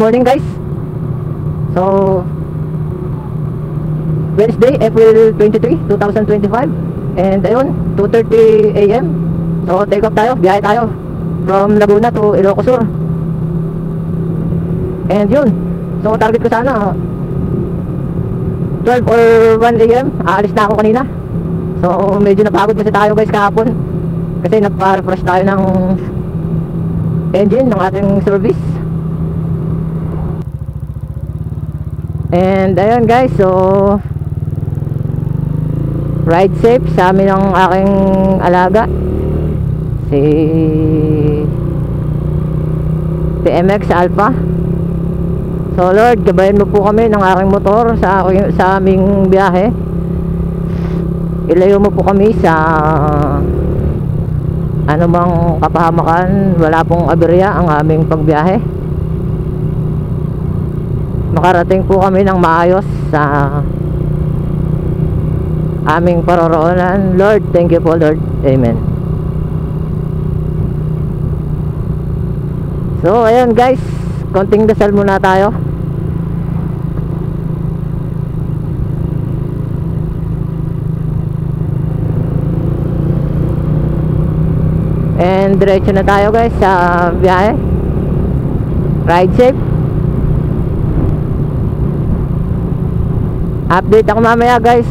morning guys. So Wednesday, April 23, 2025. And ayun, 2:30 AM. So take off tayo, biyahe tayo from Laguna to Ilocos Sur. And yun, so target ko sana 12 or 1 AM. Aalis na ako kanina. So medyo napagod kasi tayo guys kahapon, kasi nagpa-refresh tayo ng engine ng ating service. And ayun guys, so ride safe sa amin ng aking alaga, si TMX Alpha. So Lord, gabayan mo po kami ng aking motor sa aming biyahe. Ilayo mo po kami sa anumang kapahamakan. Wala pong aberya ang aming pagbiyahe. Makarating po kami ng maayos sa aming paroroonan. Lord, thank you po Lord. Amen. So ayan guys, konting dasal muna tayo. And diretso na tayo guys sa biyahe. Ride safe. Update ako mamaya guys